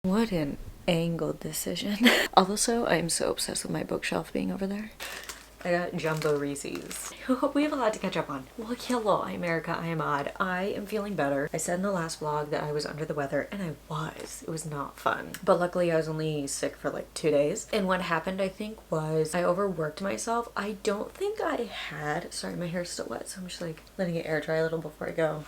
What an angled decision. Also, I'm so obsessed with my bookshelf being over there. I got jumbo Reese's. We have a lot to catch up on. Well, hello, I'm Erica. I am odd. I am feeling better. I said in the last vlog that I was under the weather, and I was. It was not fun. But luckily, I was only sick for like 2 days. And what happened, I think, was I overworked myself. I don't think I had... Sorry, my hair's still wet, so I'm just like letting it air dry a little before I go.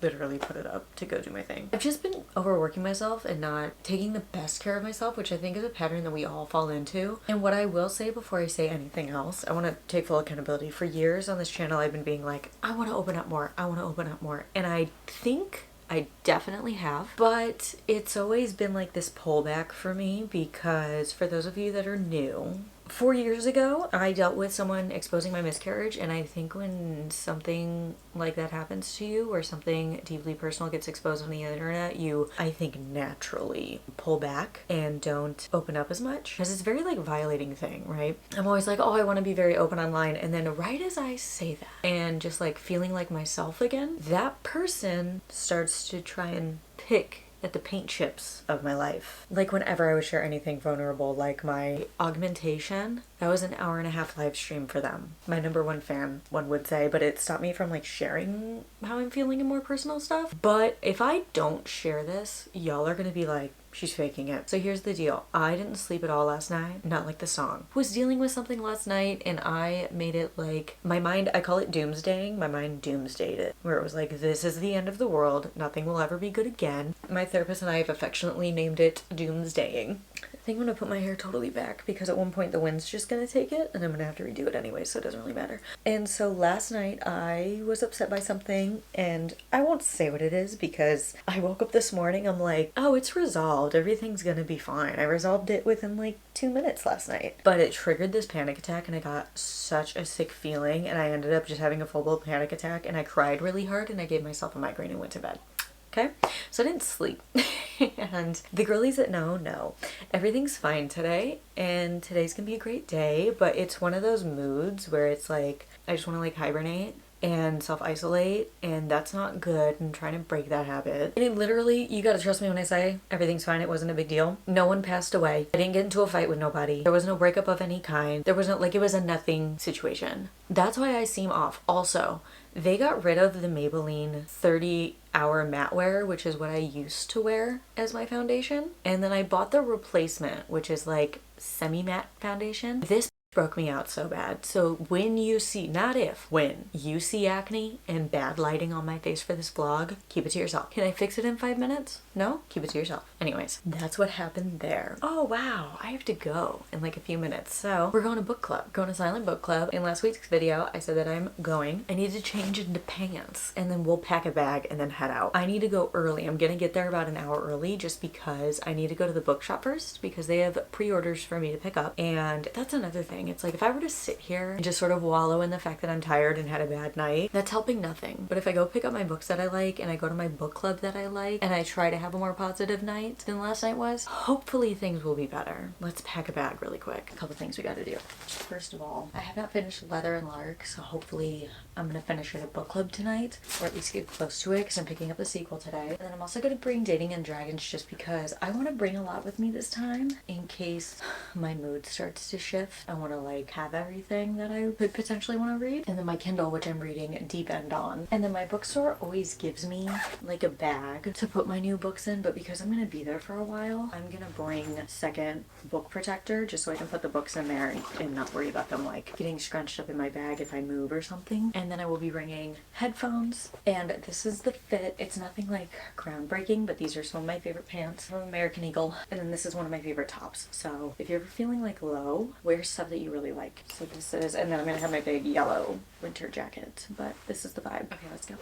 Literally put it up to go do my thing. I've just been overworking myself and not taking the best care of myself, which I think is a pattern that we all fall into. And what I will say before I say anything else, I want to take full accountability. For years on this channel, I've been being like, I want to open up more. I want to open up more. And I think I definitely have, but it's always been like this pullback for me because for those of you that are new, 4 years ago, I dealt with someone exposing my miscarriage, and I think when something like that happens to you or something deeply personal gets exposed on the internet, you, I think, naturally pull back and don't open up as much because it's a very like violating thing, right? I'm always like, oh, I want to be very open online, and then right as I say that and just like feeling like myself again, that person starts to try and pick at the paint chips of my life. Like whenever I would share anything vulnerable, like my augmentation, that was an 1.5-hour live stream for them. My #1 fan, one would say, but it stopped me from like sharing how I'm feeling and more personal stuff. But if I don't share this, y'all are gonna be like, she's faking it. So here's the deal. I didn't sleep at all last night. Not like the song. Was dealing with something last night and I made it like, my mind, I call it doomsdaying. My mind doomsdayed it. Where it was like, this is the end of the world. Nothing will ever be good again. My therapist and I have affectionately named it doomsdaying. I think I'm gonna put my hair totally back because at one point the wind's just gonna take it and I'm gonna have to redo it anyway, so it doesn't really matter. And so last night I was upset by something, and I won't say what it is because I woke up this morning, I'm like, oh, it's resolved. Everything's gonna be fine. I resolved it within like 2 minutes last night. But it triggered this panic attack and I got such a sick feeling and I ended up just having a full-blown panic attack and I cried really hard and I gave myself a migraine and went to bed. Okay, so I didn't sleep. And the girlies that know, everything's fine today and today's gonna be a great day, but it's one of those moods where it's like I just want to like hibernate and self-isolate, and that's not good. I'm trying to break that habit. And it literally, you gotta trust me when I say everything's fine. It wasn't a big deal. No one passed away. I didn't get into a fight with nobody. There was no breakup of any kind. There was no, like, it was a nothing situation. That's why I seem off. Also, they got rid of the Maybelline 30-hour matte wear, which is what I used to wear as my foundation. And then I bought the replacement, which is like semi-matte foundation. This broke me out so bad. So when you see, not if, when you see acne and bad lighting on my face for this vlog, keep it to yourself. Can I fix it in 5 minutes? No? Keep it to yourself. Anyways, that's what happened there. Oh wow, I have to go in like a few minutes. So we're going to book club, going to silent book club. In last week's video, I said that I'm going. I need to change into pants and then we'll pack a bag and then head out. I need to go early. I'm gonna get there about an hour early just because I need to go to the bookshop first because they have pre-orders for me to pick up. And that's another thing. It's like if I were to sit here and just sort of wallow in the fact that I'm tired and had a bad night, that's helping nothing. But if I go pick up my books that I like and I go to my book club that I like and I try to have a more positive night than last night was, hopefully things will be better. Let's pack a bag really quick. A couple things we gotta do. First of all, I have not finished Leather and Lark, so hopefully I'm gonna finish it at book club tonight, or at least get close to it because I'm picking up the sequel today. And then I'm also gonna bring Dating and Dragons just because I want to bring a lot with me this time in case my mood starts to shift. I want to like have everything that I could potentially want to read. And then my Kindle, which I'm reading Deep End on. And then my bookstore always gives me like a bag to put my new books in, but because I'm gonna be there for a while, I'm gonna bring second book protector just so I can put the books in there and not worry about them like getting scrunched up in my bag if I move or something. And then I will be bringing headphones, and this is the fit. It's nothing like groundbreaking, but these are some of my favorite pants from American Eagle. And then this is one of my favorite tops. So if you're ever feeling like low, wear stuff that you really like. So this is, and then I'm gonna have my big yellow winter jacket, but this is the vibe. Okay, let's go.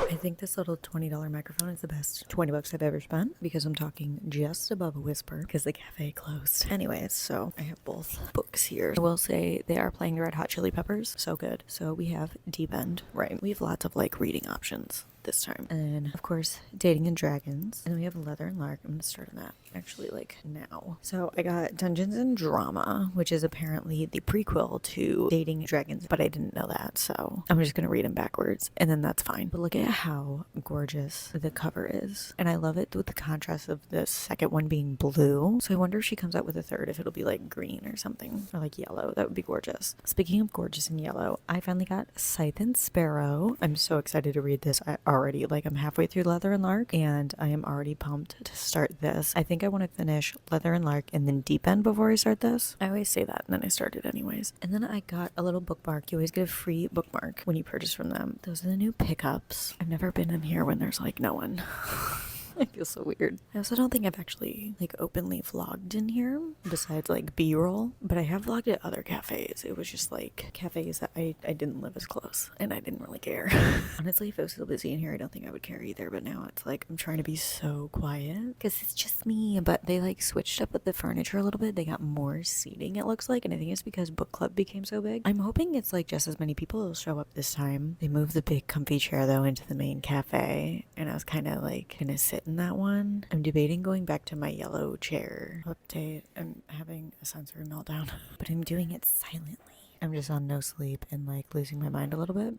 I think this little $20 microphone is the best 20 bucks I've ever spent because I'm talking just above a whisper because the cafe closed. Anyways, so I have both books here. I will say they are playing the Red Hot Chili Peppers. So good. So we have Deep End, right? We have lots of like reading options this time. And then of course, Dating and Dragons. And we have Leather and Lark. I'm gonna start on that. actually like now. So I got Dungeons and Drama, which is apparently the prequel to Dating Dragons, but I didn't know that, so I'm just gonna read them backwards, and then that's fine. But look at how gorgeous the cover is, and I love it with the contrast of the second one being blue. So I wonder if she comes out with a third, if it'll be like green or something, or like yellow. That would be gorgeous. Speaking of gorgeous and yellow, I finally got Scythe and Sparrow. I'm so excited to read this. I'm halfway through Leather and Lark, and I am already pumped to start this. I think I want to finish Leather and Lark and then Deep End before I start this. I always say that, and then I start it anyways. And then I got a little bookmark. You always get a free bookmark when you purchase from them. Those are the new pickups. I've never been in here when there's like no one. I feel so weird. I also don't think I've actually like openly vlogged in here besides like b-roll, but I have vlogged at other cafes. It was just like cafes that I didn't live as close, and I didn't really care. Honestly, if it was still busy in here, I don't think I would care either, but now it's like I'm trying to be so quiet because it's just me. But they like switched up with the furniture a little bit. They got more seating, it looks like, and I think it's because book club became so big. I'm hoping it's like just as many people will show up this time. They moved the big comfy chair though into the main cafe, and I was kind of like gonna sit in that one. I'm debating going back to my yellow chair. Update, I'm having a sensory meltdown, but I'm doing it silently. I'm just on no sleep and like losing my mind a little bit. I'm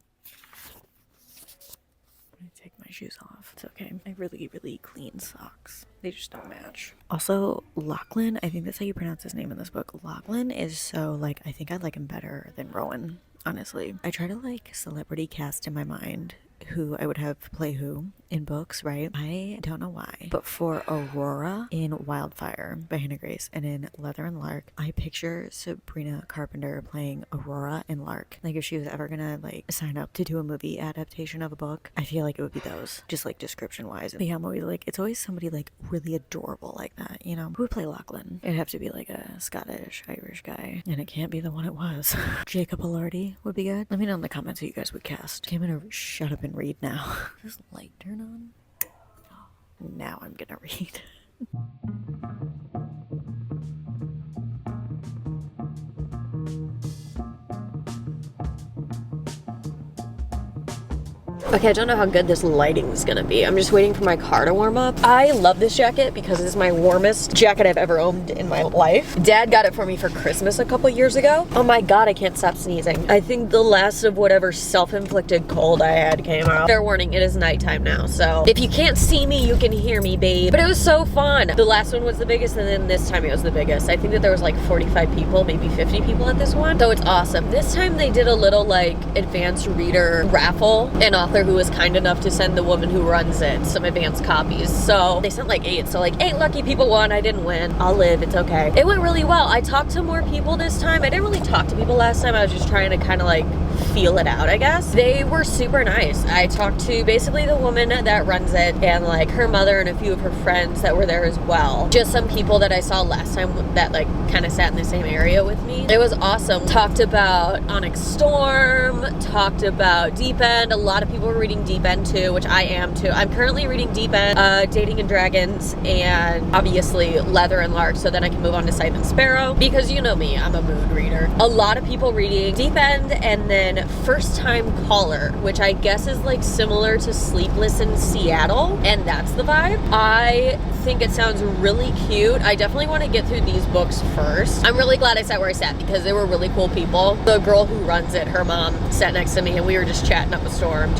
gonna take my shoes off. It's okay. I have really clean socks. They just don't match. Also, Lachlan, I think that's how you pronounce his name in this book. Lachlan is so like, I think I like him better than Rowan, honestly. I try to like celebrity cast in my mind who I would have play who in books, right? I don't know why, but for Aurora in Wildfire by Hannah Grace and in Leather and Lark, I picture Sabrina Carpenter playing Aurora and Lark. Like if she was ever gonna like sign up to do a movie adaptation of a book, I feel like it would be those, just like description wise. But yeah, I'm always like, it's always somebody like really adorable like that, you know? Who would play Lachlan? It'd have to be like a Scottish, Irish guy, and it can't be the one it was. Jacob Elordi would be good. Let me know in the comments who you guys would cast. Okay, I'm gonna shut up and read now. Does this light turn on? Now I'm gonna read. Okay, I don't know how good this lighting is gonna be. I'm just waiting for my car to warm up. I love this jacket because it's my warmest jacket I've ever owned in my life. Dad got it for me for Christmas a couple years ago. Oh my god, I can't stop sneezing. I think the last of whatever self-inflicted cold I had came out. Fair warning, it is nighttime now, so if you can't see me, you can hear me, babe. But it was so fun. The last one was the biggest, and then this time it was the biggest. I think that there was like 45 people, maybe 50 people at this one. So it's awesome. This time they did a little like advanced reader raffle. An author who was kind enough to send the woman who runs it some advanced copies. So they sent like 8. So like 8 lucky people won. I didn't win. I'll live. It's okay. It went really well. I talked to more people this time. I didn't really talk to people last time. I was just trying to kind of like feel it out, I guess. They were super nice. I talked to basically the woman that runs it and like her mother and a few of her friends that were there as well. Just some people that I saw last time that like kind of sat in the same area with me. It was awesome. Talked about Onyx Storm, talked about Deep End. A lot of people were reading Deep End too, which I am too. I'm currently reading Deep End, Dating and Dragons, and obviously Leather and Lark, so then I can move on to Scythe and Sparrow, because you know me, I'm a mood reader. A lot of people reading Deep End, and then First Time Caller, which I guess is like similar to Sleepless in Seattle, and that's the vibe. I think it sounds really cute. I definitely want to get through these books first. I'm really glad I sat where I sat because they were really cool people. The girl who runs it, her mom, sat next to me and we were just chatting up a storm.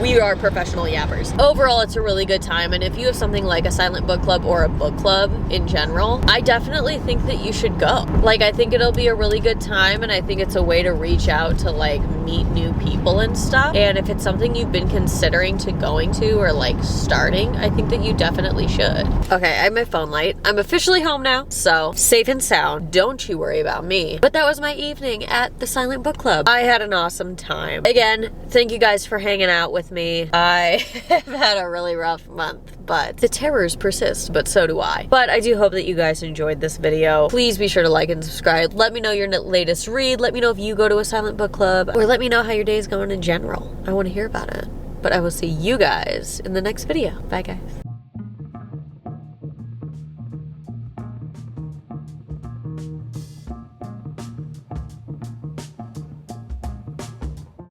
We are professional yappers. Overall, it's a really good time, and if you have something like a silent book club or a book club in general, I definitely think that you should go. Like, I think it'll be a really good time, and I think it's a way to reach out to like meet new people and stuff. And if it's something you've been considering to going to or like starting, I think that you definitely should. Okay, I have my phone light. I'm officially home now, so safe and sound. Don't you worry about me. But that was my evening at the Silent Book Club. I had an awesome time. Again, thank you guys for hanging out with me. I have had a really rough month, but the terrors persist, but so do I. But I do hope that you guys enjoyed this video. Please be sure to like and subscribe. Let me know your latest read. Let me know if you go to a silent book club, or let me know how your day is going in general. I want to hear about it. But I will see you guys in the next video. Bye, guys.